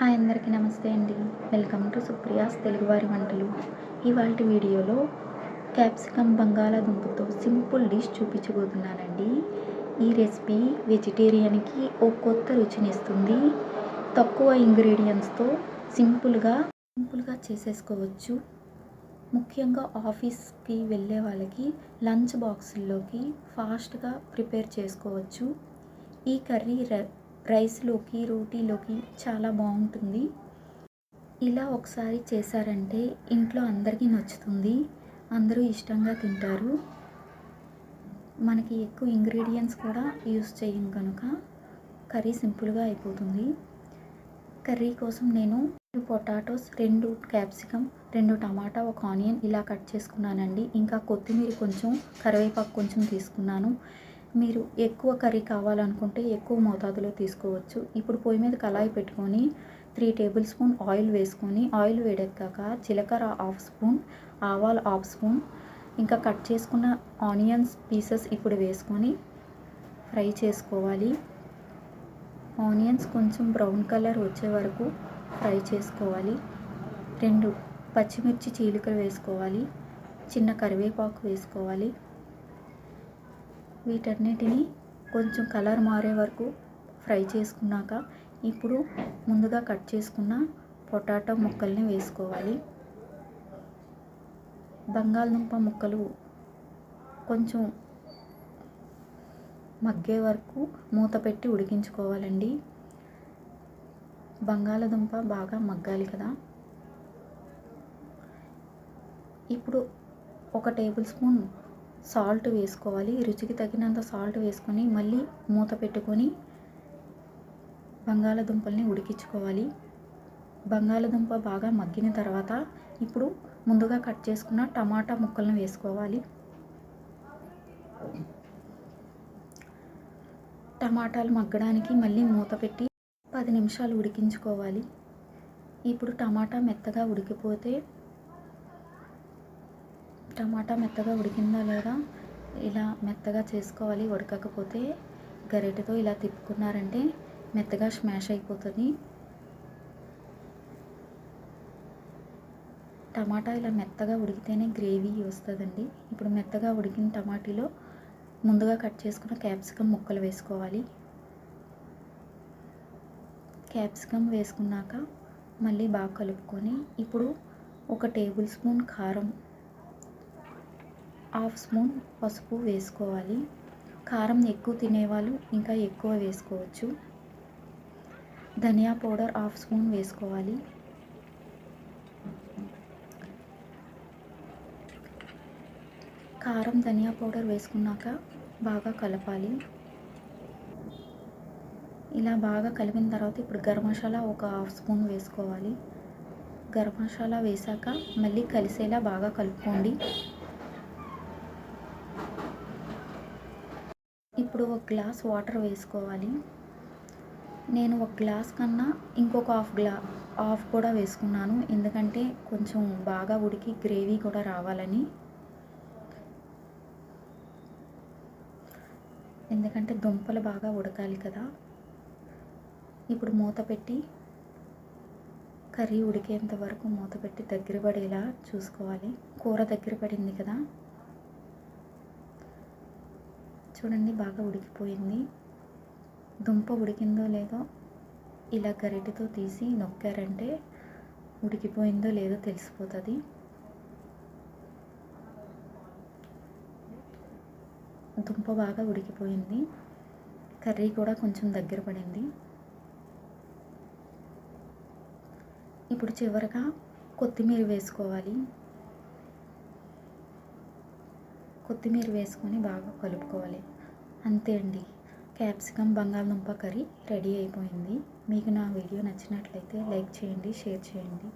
Hi అందరికీ నమస్తే అండి. వెల్కమ్ టు సుప్రియాస్ తెలుగువారి వంటలు. ఇవాల్టి వీడియోలో క్యాప్సికమ్ బంగాళాదుంపతో సింపుల్ డిష్ చూపించబోతున్నానండి. ఈ రెసిపీ వెజిటేరియన్కి ఓ కొత్త రుచినిస్తుంది. తక్కువ ఇంగ్రీడియంట్స్తో సింపుల్గా చేసేసుకోవచ్చు. ముఖ్యంగా ఆఫీస్కి వెళ్ళే వాళ్ళకి లంచ్ బాక్సుల్లోకి ఫాస్ట్గా ప్రిపేర్ చేసుకోవచ్చు. ఈ కర్రీ రైస్లోకి రోటీలోకి చాలా బాగుంటుంది. ఇలా ఒకసారి చేశారంటే ఇంట్లో అందరికీ నచ్చుతుంది, అందరూ ఇష్టంగా తింటారు. మనకి ఎక్కువ ఇంగ్రీడియంట్స్ కూడా యూస్ చేయం కనుక కర్రీ సింపుల్గా అయిపోతుంది. కర్రీ కోసం నేను 2 పొటాటోస్, 2 క్యాప్సికమ్, 2 టమాటా, 1 ఆనియన్ ఇలా కట్ చేసుకున్నానండి. ఇంకా కొత్తిమీర కొంచెం, కరివేపాకు కొంచెం తీసుకున్నాను. మీరు ఎక్కువ కర్రీ కావాలనుకుంటే ఎక్కువ మోతాదులో తీసుకోవచ్చు. ఇప్పుడు పొయ్యి మీద కళాయి పెట్టుకొని 3 టేబుల్ స్పూన్ ఆయిల్ వేసుకొని, ఆయిల్ వేడెక్కాక జీలకర్ర 1/2 స్పూన్, ఆవాలు 1/2 స్పూన్, ఇంకా కట్ చేసుకున్న ఆనియన్స్ పీసెస్ ఇప్పుడు వేసుకొని ఫ్రై చేసుకోవాలి. ఆనియన్స్ కొంచెం బ్రౌన్ కలర్ వచ్చే వరకు ఫ్రై చేసుకోవాలి. 2 పచ్చిమిర్చి చీలికలు వేసుకోవాలి. చిన్న కరివేపాకు వేసుకోవాలి. వీటన్నిటిని కొంచెం కలర్ మారే వరకు ఫ్రై చేసుకున్నాక ఇప్పుడు ముందుగా కట్ చేసుకున్న పొటాటో ముక్కల్ని వేసుకోవాలి. బంగాళదుంప ముక్కలు కొంచెం మగ్గే వరకు మూత పెట్టి ఉడికించుకోవాలండి. బంగాళదుంప బాగా మగ్గాలి కదా. ఇప్పుడు 1 టేబుల్ స్పూన్ సాల్ట్ వేసుకోవాలి. రుచికి తగినంత సాల్ట్ వేసుకొని మళ్ళీ మూత పెట్టుకొని బంగాళదుంపల్ని ఉడికించుకోవాలి. బంగాళదుంప బాగా మగ్గిన తర్వాత ఇప్పుడు ముందుగా కట్ చేసుకున్న టమాటా ముక్కలను వేసుకోవాలి. టమాటాలు మగ్గడానికి మళ్ళీ మూత పెట్టి 10 నిమిషాలు ఉడికించుకోవాలి. ఇప్పుడు టమాటా మెత్తగా ఉడికిందా లేదా ఇలా మెత్తగా చేసుకోవాలి. ఉడకకపోతే గరిటెతో ఇలా తిప్పుకున్నారంటే మెత్తగా స్మాష్ అయిపోతుంది. టమాటా ఇలా మెత్తగా ఉడికితేనే గ్రేవీ వస్తుందండి. ఇప్పుడు మెత్తగా ఉడికిన టమాటీలో ముందుగా కట్ చేసుకున్న క్యాప్సికమ్ ముక్కలు వేసుకోవాలి. క్యాప్సికమ్ వేసుకున్నాక మళ్ళీ బాగా కలుపుకొని ఇప్పుడు 1 టేబుల్ స్పూన్ కారం, 1/2 స్పూన్ పసుపు వేసుకోవాలి. కారం ఎక్కువ తినేవాళ్ళు ఇంకా ఎక్కువ వేసుకోవచ్చు. ధనియా పౌడర్ 1/2 స్పూన్ వేసుకోవాలి. కారం, ధనియా పౌడర్ వేసుకున్నాక బాగా కలపాలి. ఇలా బాగా కలిపిన తర్వాత ఇప్పుడు గరం మసాలా 1/2 స్పూన్ వేసుకోవాలి. గరం మసాలా వేసాక మళ్ళీ కలిసేలా బాగా కలుపుకోండి. ఇప్పుడు 1 గ్లాస్ వాటర్ వేసుకోవాలి. నేను 1 గ్లాస్ కన్నా ఇంకొక హాఫ్ కూడా వేసుకున్నాను. ఎందుకంటే కొంచెం బాగా ఉడికి గ్రేవీ కూడా రావాలని. ఎందుకంటే దుంపలు బాగా ఉడకాలి కదా. ఇప్పుడు మూత పెట్టి కర్రీ ఉడికేంత వరకు మూత పెట్టి దగ్గర పడేలా చూసుకోవాలి. కూర దగ్గర పడింది కదా, చూడండి బాగా ఉడికిపోయింది. దుంప ఉడికిందో లేదో ఇలా గరిటెతో తీసి నొక్కారంటే ఉడికిపోయిందో లేదో తెలిసిపోతుంది. దుంప బాగా ఉడికిపోయింది. కర్రీ కూడా కొంచెం దగ్గర పడింది. ఇప్పుడు చివరగా కొత్తిమీర వేసుకోవాలి. కొత్తిమీర వేసుకొని బాగా కలుపుకోవాలి. అంతే అండి, క్యాప్సికమ్ బంగాళదుంప కర్రీ రెడీ అయిపోయింది. మీకు నా వీడియో నచ్చినట్లయితే లైక్ చేయండి, షేర్ చేయండి.